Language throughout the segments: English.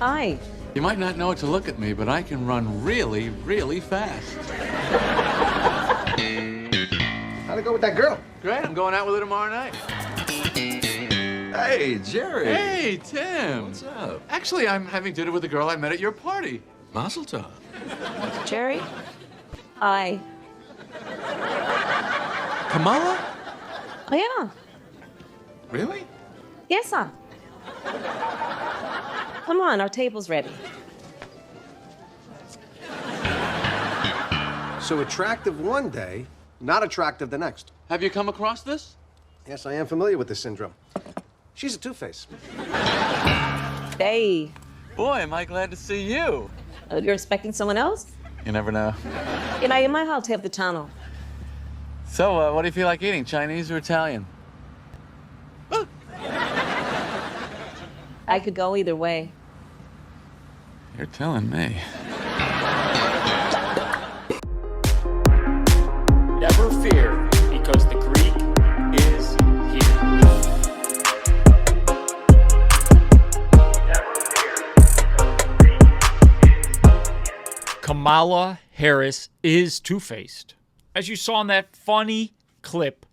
Hi. You might not know it to look at me, but I can run really, really fast. How'd it go with that girl? Great, I'm going out with her tomorrow night. Hey, Jerry. Hey, Tim. What's up? Actually, I'm having dinner with a girl I met at your party. Mazel tov. Jerry? Hi. Kamala? Oh, yeah. Really? Yes, sir. Come on, our table's ready. So attractive one day, not attractive the next. Have you come across this? Yes, I am familiar with this syndrome. She's a two-face. Hey, Boy, am I glad to see you. you're expecting someone else? You never know. You know, you might have to have the tunnel. So, what do you feel like eating, Chinese or Italian? I could go either way. You're telling me. Never fear, because the Greek is here. Kamala Harris is two-faced, as you saw in that funny clip,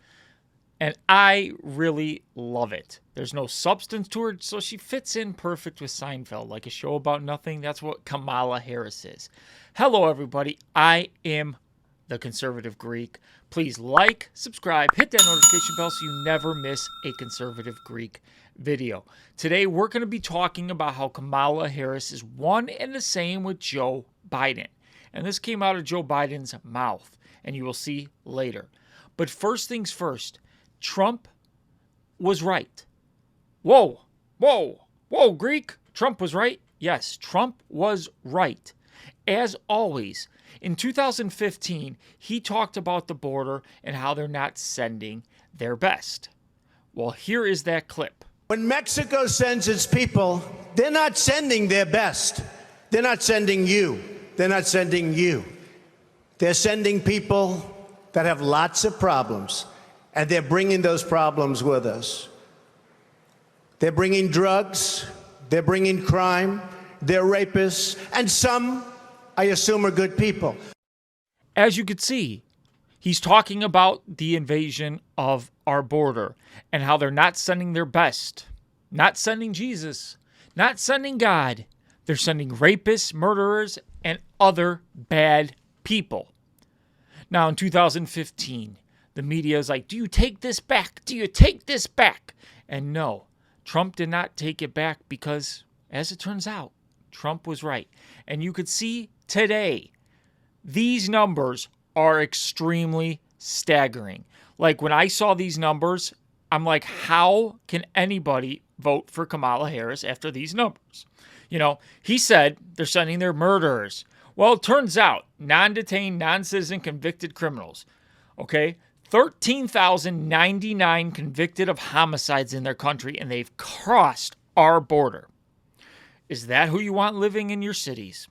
and I really love it. There's no substance to her, so she fits in perfect with Seinfeld, like a show about nothing. That's what Kamala Harris is. Hello, everybody. I am the Conservative Greek. Please like, subscribe, hit that notification bell so you never miss a Conservative Greek video. Today, we're going to be talking about how Kamala Harris is one and the same with Joe Biden. And this came out of Joe Biden's mouth, and you will see later. But first things first, Trump was right. Whoa, Greek. Trump was right? Yes, Trump was right. As always, in 2015, he talked about the border and how they're not sending their best. Well, here is that clip. When Mexico sends its people, they're not sending their best. They're not sending you. They're not sending you. They're sending people that have lots of problems, and they're bringing those problems with us. They're bringing drugs, they're bringing crime, they're rapists, and some, I assume, are good people. As you could see, he's talking about the invasion of our border and how they're not sending their best, not sending Jesus, not sending God. They're sending rapists, murderers, and other bad people. Now, in 2015, the media is like, do you take this back? Do you take this back? And no, Trump did not take it back because, as it turns out, Trump was right. And you could see today, these numbers are extremely staggering. Like, when I saw these numbers, I'm like, how can anybody vote for Kamala Harris after these numbers? You know, he said they're sending their murderers. Well, it turns out, non-detained, non-citizen convicted criminals, okay, 13,099 convicted of homicides in their country, and they've crossed our border. Is that who you want living in your cities?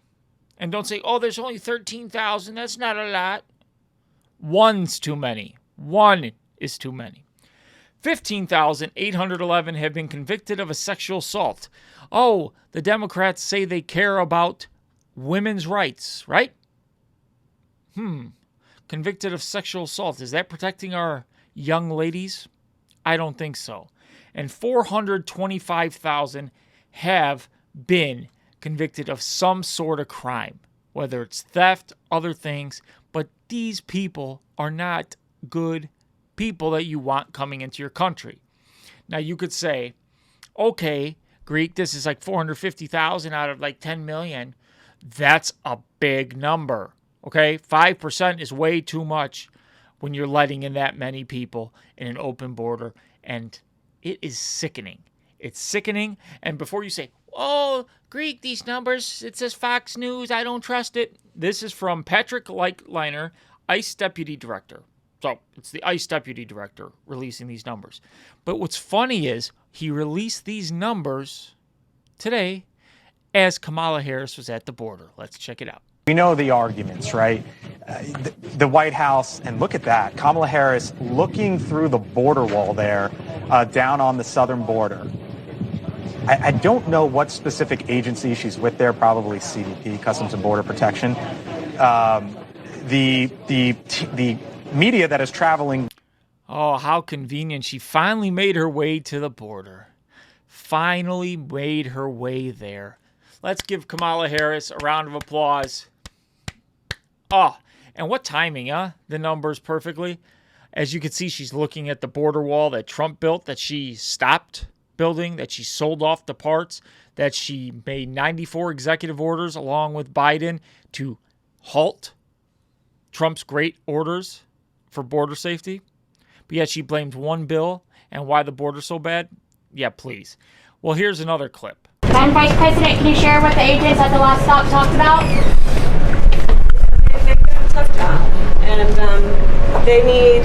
And don't say, oh, there's only 13,000. That's not a lot. One's too many. One is too many. 15,811 have been convicted of a sexual assault. Oh, the Democrats say they care about women's rights, right? Convicted of sexual assault. Is that protecting our young ladies? I don't think so. And 425,000 have been convicted of some sort of crime, whether it's theft, other things. But these people are not good people that you want coming into your country. Now, you could say, okay, Greek, this is like 450,000 out of like 10 million. That's a big number. Okay, 5% is way too much when you're letting in that many people in an open border, and it is sickening. It's sickening, and before you say, oh, Greek, these numbers, it says Fox News, I don't trust it. This is from Patrick Lightliner, ICE Deputy Director. So it's the ICE Deputy Director releasing these numbers. But what's funny is he released these numbers today as Kamala Harris was at the border. Let's check it out. We know the arguments, right? The White House, and look at that, Kamala Harris looking through the border wall there, down on the southern border. I don't know what specific agency she's with there, probably CBP, Customs and Border Protection. The media that is traveling. Oh, how convenient. She finally made her way to the border. Finally made her way there. Let's give Kamala Harris a round of applause. Oh, and what timing, huh? The numbers perfectly. As you can see, she's looking at the border wall that Trump built, that she stopped building, that she sold off the parts, that she made 94 executive orders along with Biden to halt Trump's great orders for border safety. But yet she blamed one bill, and why the border's so bad? Yeah, please. Well, here's another clip. Madam Vice President, can you share what the agents at the last stop talked about? They've got a tough job, and they need,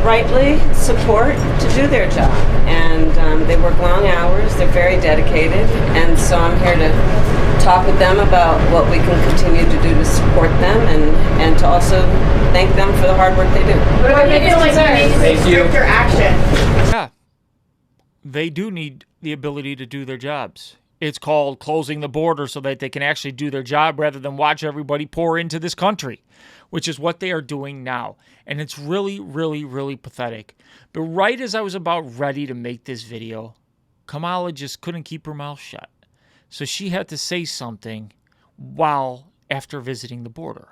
rightly, support to do their job. And they work long hours. They're very dedicated. And so I'm here to talk with them about what we can continue to do to support them and to also thank them for the hard work they do. What about you feel like you need stricter action? Yeah, they do need the ability to do their jobs. It's called closing the border so that they can actually do their job rather than watch everybody pour into this country, which is what they are doing now. And it's really, really, really pathetic. But right as I was about ready to make this video, Kamala just couldn't keep her mouth shut. So she had to say something after visiting the border.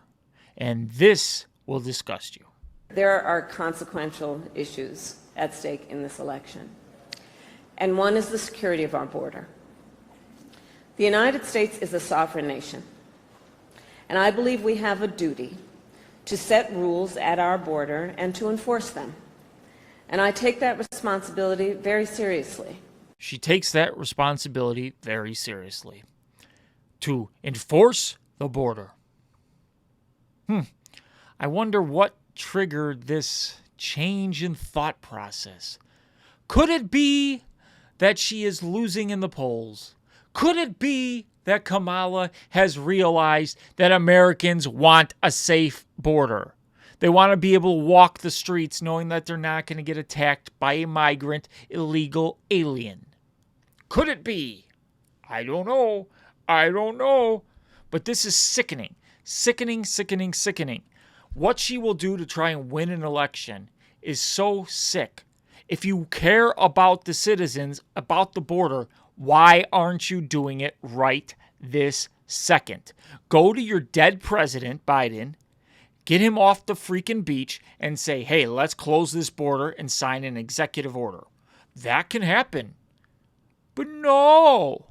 And this will disgust you. There are consequential issues at stake in this election. And one is the security of our border. The United States is a sovereign nation. And I believe we have a duty to set rules at our border and to enforce them. And I take that responsibility very seriously. She takes that responsibility very seriously. To enforce the border. I wonder what triggered this change in thought process. Could it be that she is losing in the polls? Could it be that Kamala has realized that Americans want a safe border? They want to be able to walk the streets knowing that they're not going to get attacked by a migrant, illegal alien. Could it be? I don't know. But this is sickening. Sickening. What she will do to try and win an election is so sick. If you care about the citizens, about the border, why aren't you doing it right this second? Go to your dead president, Biden, get him off the freaking beach and say, hey, let's close this border and sign an executive order. That can happen. But no.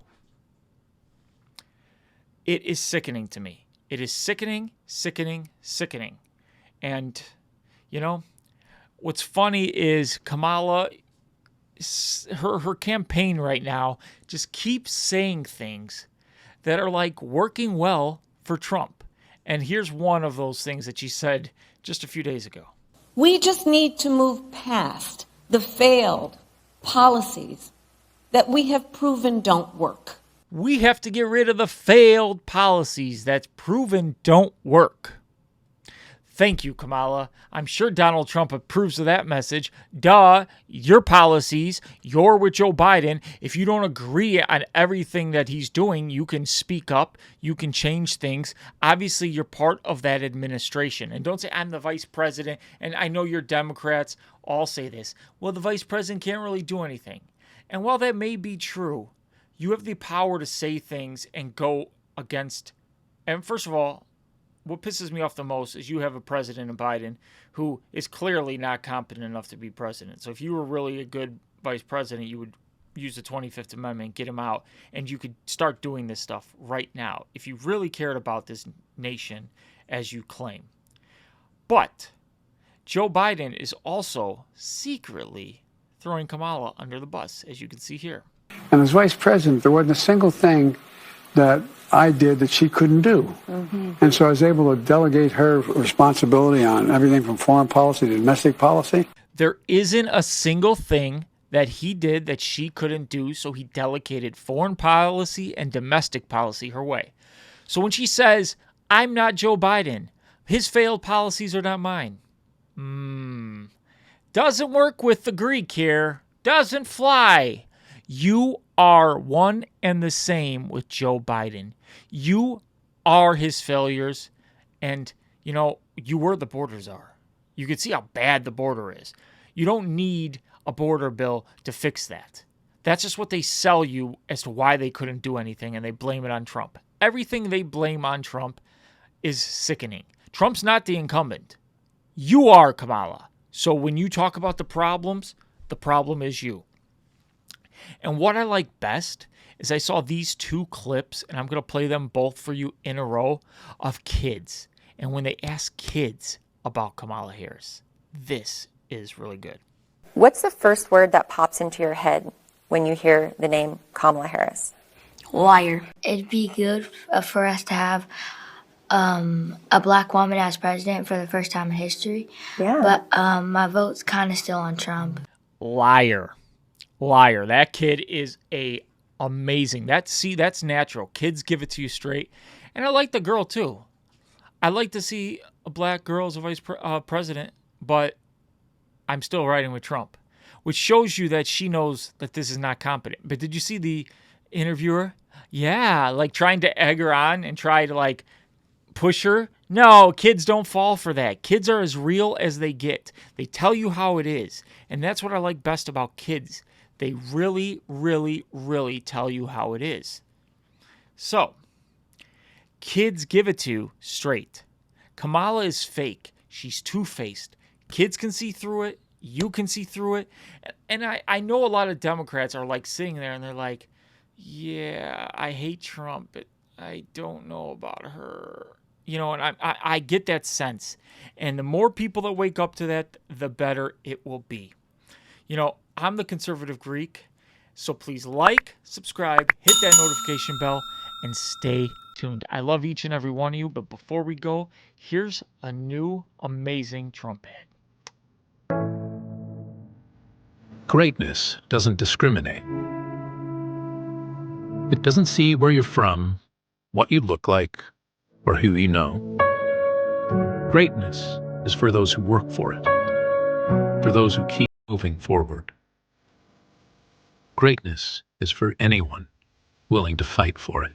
It is sickening to me. It is sickening. And, what's funny is Kamala, her campaign right now just keeps saying things that are like working well for Trump. And here's one of those things that she said just a few days ago. We just need to move past the failed policies that we have proven don't work. We have to get rid of the failed policies that's proven don't work. Thank you, Kamala. I'm sure Donald Trump approves of that message. Duh, your policies, you're with Joe Biden. If you don't agree on everything that he's doing, you can speak up. You can change things. Obviously, you're part of that administration. And don't say, I'm the vice president, and I know you're Democrats all say this. Well, the vice president can't really do anything. And while that may be true, you have the power to say things and go against. And first of all, what pisses me off the most is you have a president in Biden who is clearly not competent enough to be president. So if you were really a good vice president, you would use the 25th Amendment, get him out, and you could start doing this stuff right now if you really cared about this nation as you claim. But Joe Biden is also secretly throwing Kamala under the bus, as you can see here. And as vice president, there wasn't a single thing that I did that she couldn't do. Mm-hmm. And so I was able to delegate her responsibility on everything from foreign policy to domestic policy. There isn't a single thing that he did that she couldn't do, so he delegated foreign policy and domestic policy her way. So when she says, I'm not Joe Biden, his failed policies are not mine. Doesn't work with the Greek here. Doesn't fly. You are one and the same with Joe Biden. You are his failures, and, you know, you were the border czar. You can see how bad the border is. You don't need a border bill to fix that. That's just what they sell you as to why they couldn't do anything, and they blame it on Trump. Everything they blame on Trump is sickening. Trump's not the incumbent. You are, Kamala. So when you talk about the problem is you. And what I like best is I saw these two clips, and I'm going to play them both for you in a row, of kids. And when they ask kids about Kamala Harris, this is really good. What's the first word that pops into your head when you hear the name Kamala Harris? Liar. It'd be good for us to have a black woman as president for the first time in history. Yeah. But my vote's kind of still on Trump. Liar. That kid is amazing. That's natural. Kids give it to you straight. And I like the girl too. I like to see a black girl as a vice president, but I'm still riding with Trump, which shows you that she knows that this is not competent. But did you see the interviewer? Yeah, like trying to egg her on and try to like push her. No, kids don't fall for that. Kids are as real as they get. They tell you how it is. And that's what I like best about kids. They really, really, really tell you how it is. So, kids give it to you straight. Kamala is fake. She's two-faced. Kids can see through it. You can see through it. And I know a lot of Democrats are like sitting there and they're like, yeah, I hate Trump, but I don't know about her. You know, and I get that sense. And the more people that wake up to that, the better it will be. You know, I'm the conservative Greek, so please like, subscribe, hit that notification bell, and stay tuned. I love each and every one of you, but before we go, here's a new amazing Trump ad. Greatness doesn't discriminate. It doesn't see where you're from, what you look like, or who you know. Greatness is for those who work for it, for those who keep moving forward. Greatness is for anyone willing to fight for it.